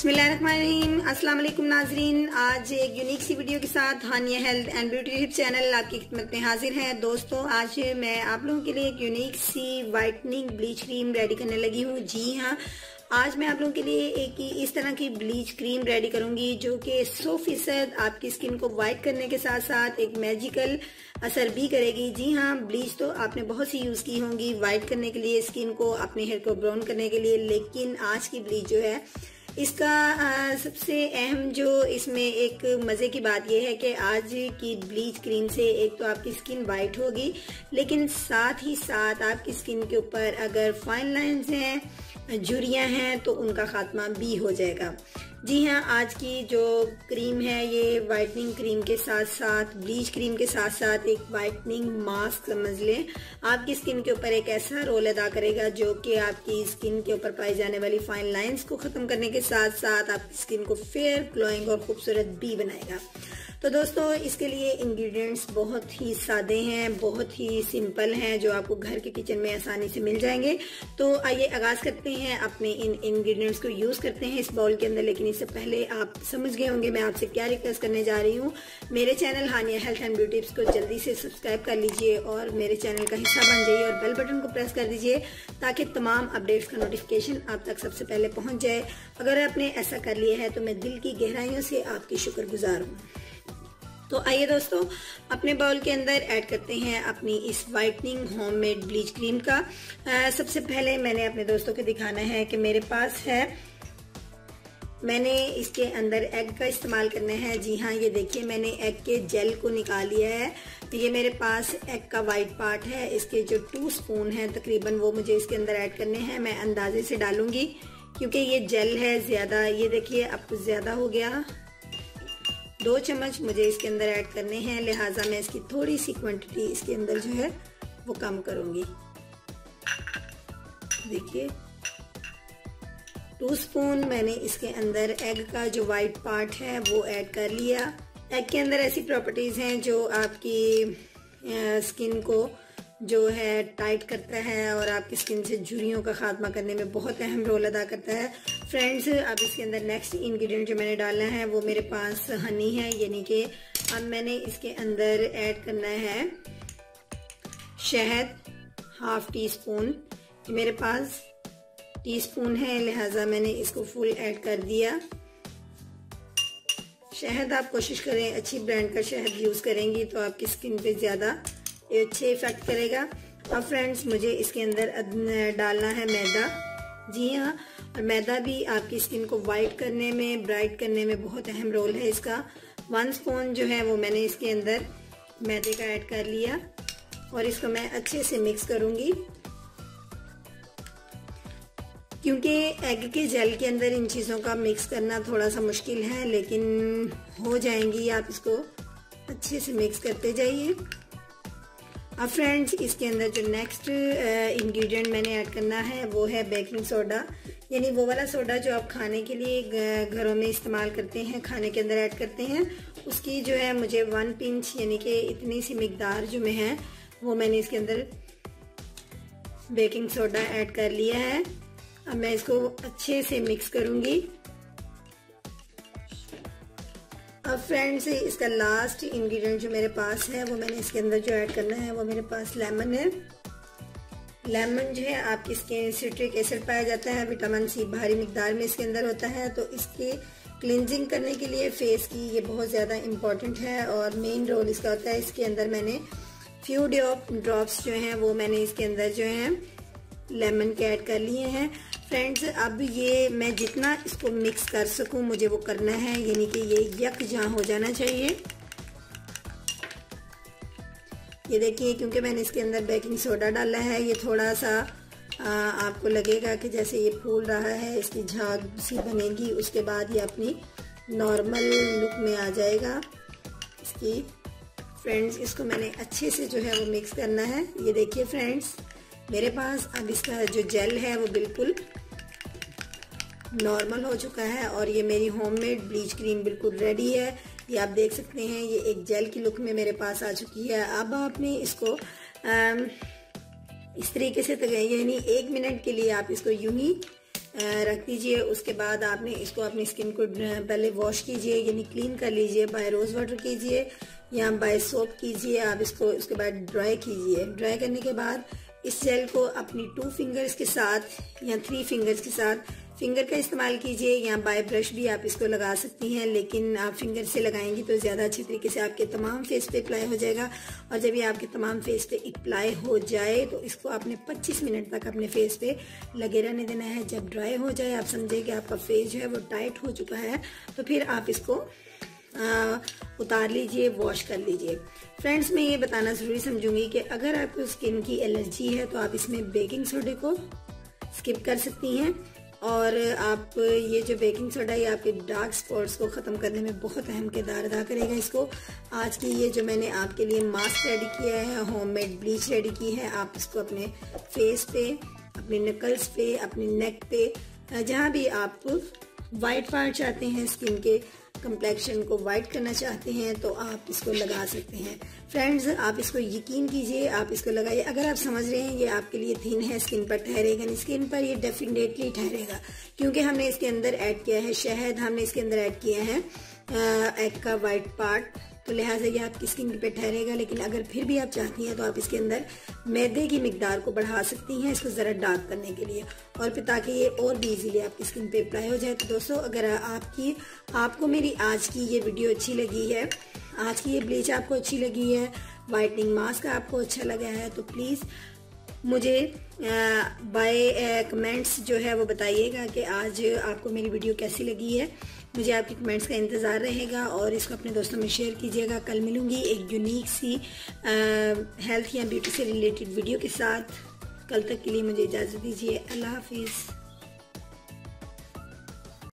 बिस्मिल्लाहिर्रहमानिर्रहीम। अस्सलाम वालेकुम नाजरीन, आज एक यूनिक सी वीडियो के साथ Hania health and beauty tips channel आपकी खिदमत में हाजिर है। दोस्तों, आज मैं आप लोगों के लिए एक यूनिक सी वाइटनिंग ब्लीच क्रीम रेडी करने लगी हूँ। जी हाँ, आज मैं आप लोगों के लिए एक इस तरह की ब्लीच क्रीम रेडी करूंगी जो कि 100% आपकी स्किन को वाइट करने के साथ साथ एक मैजिकल असर भी करेगी। जी हाँ, ब्लीच तो आपने बहुत सी यूज की होंगी वाइट करने के लिए, स्किन को, अपने हेयर को ब्राउन करने के लिए, लेकिन आज की ब्लीच जो है इसका सबसे अहम जो इसमें एक मजे की बात यह है कि आज की ब्लीच क्रीम से एक तो आपकी स्किन वाइट होगी, लेकिन साथ ही साथ आपकी स्किन के ऊपर अगर फाइन लाइंस हैं, झुर्रियां हैं, तो उनका खात्मा भी हो जाएगा। जी हाँ, आज की जो क्रीम है ये वाइटनिंग क्रीम के साथ साथ, ब्लीच क्रीम के साथ साथ एक वाइटनिंग मास्क समझ लें, आपकी स्किन के ऊपर एक ऐसा रोल अदा करेगा जो कि आपकी स्किन के ऊपर पाई जाने वाली फाइन लाइंस को खत्म करने के साथ साथ आपकी स्किन को फेयर, ग्लोइंग और खूबसूरत भी बनाएगा। तो दोस्तों, इसके लिए इंग्रेडिएंट्स बहुत ही सादे हैं, बहुत ही सिंपल हैं, जो आपको घर के किचन में आसानी से मिल जाएंगे। तो आइए आगाज करते हैं, अपने इन इंग्रेडिएंट्स को यूज करते हैं इस बाउल के अंदर। लेकिन इससे पहले आप समझ गए होंगे मैं आपसे क्या रिक्वेस्ट करने जा रही हूँ। मेरे channel Haniya health and beauty tips को जल्दी से सब्सक्राइब कर लीजिए और मेरे चैनल का हिस्सा बन जाइए और बेल बटन को प्रेस कर दीजिए ताकि तमाम अपडेट्स का नोटिफिकेशन आप तक सबसे पहले पहुंच जाए। अगर आपने ऐसा कर लिया है तो मैं दिल की गहराइयों से आपकी शुक्रगुजार हूँ। तो आइए दोस्तों, अपने बाउल के अंदर ऐड करते हैं अपनी इस वाइटनिंग होममेड ब्लीच क्रीम का। सबसे पहले मैंने अपने दोस्तों को दिखाना है कि मेरे पास है, मैंने इसके अंदर एग का इस्तेमाल करना है। जी हाँ, ये देखिए मैंने एग के जेल को निकाल लिया है। ये मेरे पास एग का वाइट पार्ट है, इसके जो 2 स्पून हैं तकरीबन वो मुझे इसके अंदर ऐड करने हैं। मैं अंदाजे से डालूंगी क्योंकि ये जेल है ज्यादा। ये देखिए अब कुछ ज्यादा हो गया, 2 चम्मच मुझे इसके अंदर ऐड करने हैं, लिहाजा मैं इसकी थोड़ी सी क्वांटिटी इसके अंदर जो है वो कम करूंगी। देखिए 2 स्पून मैंने इसके अंदर एग का जो वाइट पार्ट है वो ऐड कर लिया। एग के अंदर ऐसी प्रॉपर्टीज हैं जो आपकी स्किन को जो है टाइट करता है और आपकी स्किन से झुर्रियों का खात्मा करने में बहुत अहम रोल अदा करता है। फ्रेंड्स, अब इसके अंदर नेक्स्ट इंग्रेडिएंट जो मैंने डालना है वो मेरे पास हनी है, यानी कि अब मैंने इसके अंदर ऐड करना है शहद, ½ टी स्पून। मेरे पास टीस्पून है, लिहाजा मैंने इसको फुल ऐड कर दिया। शहद आप कोशिश करें अच्छी ब्रांड का शहद यूज करेंगी तो आपकी स्किन पे ज्यादा अच्छे इफेक्ट करेगा। अब फ्रेंड्स, मुझे इसके अंदर डालना है मैदा। जी हाँ, और मैदा भी आपकी स्किन को वाइट करने में, ब्राइट करने में बहुत अहम रोल है इसका। 1 स्पून जो है वो मैंने इसके अंदर मैदे का ऐड कर लिया और इसको मैं अच्छे से मिक्स करूंगी। क्योंकि एग के जेल के अंदर इन चीज़ों का मिक्स करना थोड़ा सा मुश्किल है, लेकिन हो जाएंगी। आप इसको अच्छे से मिक्स करते जाइए। अब फ्रेंड्स, इसके अंदर जो नेक्स्ट इंग्रेडिएंट मैंने ऐड करना है वो है बेकिंग सोडा, यानी वो वाला सोडा जो आप खाने के लिए घरों में इस्तेमाल करते हैं, खाने के अंदर ऐड करते हैं। उसकी जो है मुझे 1 पिंच यानी कि इतनी सी मिकदार जो में है वो मैंने इसके अंदर बेकिंग सोडा ऐड कर लिया है। अब मैं इसको अच्छे से मिक्स करूंगी। अब फ्रेंड्स, इसका लास्ट इंग्रेडिएंट जो मेरे पास है वो मैंने इसके अंदर जो ऐड करना है वो मेरे पास लेमन है। लेमन जो है आपकी स्किन सिट्रिक एसिड पाया जाता है, विटामिन सी भारी मिकदार में इसके अंदर होता है, तो इसके क्लिनजिंग करने के लिए फेस की ये बहुत ज़्यादा इम्पोर्टेंट है और मेन रोल इसका होता है। इसके अंदर मैंने फ्यू ड्रॉप्स जो हैं वो मैंने इसके अंदर जो है लेमन के ऐड कर लिए हैं। फ्रेंड्स, अब ये मैं जितना इसको मिक्स कर सकूं मुझे वो करना है, यानी कि ये यकजां हो जाना चाहिए। ये देखिए, क्योंकि मैंने इसके अंदर बेकिंग सोडा डाला है, ये थोड़ा सा आपको लगेगा कि जैसे ये फूल रहा है, इसकी झाग सी बनेगी, उसके बाद ये अपनी नॉर्मल लुक में आ जाएगा इसकी। फ्रेंड्स, इसको मैंने अच्छे से जो है वो मिक्स करना है। ये देखिए फ्रेंड्स, मेरे पास अब इसका जो जेल है वो बिल्कुल नॉर्मल हो चुका है और ये मेरी होममेड ब्लीच क्रीम बिल्कुल रेडी है। ये आप देख सकते हैं, ये एक जेल की लुक में मेरे पास आ चुकी है। अब आपने इसको इस तरीके से, यानी 1 मिनट के लिए आप इसको यूं ही रख दीजिए। उसके बाद आपने इसको अपनी स्किन को पहले वॉश कीजिए, यानी क्लीन कर लीजिए। बाय रोज़ वाटर कीजिए या बाय सोप कीजिए आप इसको। उसके बाद ड्राई कीजिए। ड्राई करने के बाद इस जेल को अपनी 2 फिंगर्स के साथ या 3 फिंगर्स के साथ, फिंगर का इस्तेमाल कीजिए या बाय ब्रश भी आप इसको लगा सकती हैं, लेकिन आप फिंगर से लगाएंगी तो ज़्यादा अच्छे तरीके से आपके तमाम फेस पे अप्लाई हो जाएगा। और जब ये आपके तमाम फेस पे अप्लाई हो जाए तो इसको आपने 25 मिनट तक अपने फेस पे लगे रहने देना है। जब ड्राई हो जाए, आप समझे कि आपका फेस जो है वो टाइट हो चुका है, तो फिर आप इसको उतार लीजिए, वॉश कर लीजिए। फ्रेंड्स, मैं ये बताना ज़रूरी समझूंगी कि अगर आपको स्किन की एलर्जी है तो आप इसमें बेकिंग सोडे को स्किप कर सकती हैं। और आप ये जो बेकिंग सोडा ये आपके डार्क स्पॉट्स को ख़त्म करने में बहुत अहम किरदार अदा करेगा। इसको आज की ये जो मैंने आपके लिए मास्क रेडी किया है, होममेड ब्लीच रेडी की है, आप इसको अपने फेस पे, अपने नकल्स पे, अपने नेक पे, जहाँ भी आप वाइट पार्ट चाहते हैं, स्किन के कंप्लेक्शन को वाइट करना चाहते हैं, तो आप इसको लगा सकते हैं। फ्रेंड्स, आप इसको यकीन कीजिए, आप इसको लगाइए। अगर आप समझ रहे हैं ये आपके लिए थिन है, स्किन पर ठहरेगा नहीं, स्किन पर ये डेफिनेटली ठहरेगा, क्योंकि हमने इसके अंदर ऐड किया है शहद, हमने इसके अंदर ऐड किया है एग का वाइट पार्ट, तो लिहाजा ये आपकी स्किन पे ठहरेगा। लेकिन अगर फिर भी आप चाहती हैं तो आप इसके अंदर मैदे की मिकदार को बढ़ा सकती हैं, इसको ज़रा डार्क करने के लिए, और फिर ताकि ये और भी इजीली आपकी स्किन पे अप्लाई हो जाए। तो दोस्तों, अगर आपको मेरी आज की ये वीडियो अच्छी लगी है, आज की ये ब्लीच आपको अच्छी लगी है, वाइटनिंग मास्क आपको अच्छा लगा है, तो प्लीज़ मुझे बाय कमेंट्स जो है वो बताइएगा कि आज आपको मेरी वीडियो कैसी लगी है। मुझे आपके कमेंट्स का इंतज़ार रहेगा और इसको अपने दोस्तों में शेयर कीजिएगा। कल मिलूंगी एक यूनिक सी हेल्थ या ब्यूटी से रिलेटेड वीडियो के साथ। कल तक के लिए मुझे इजाज़त दीजिए। अल्लाह हाफिज़।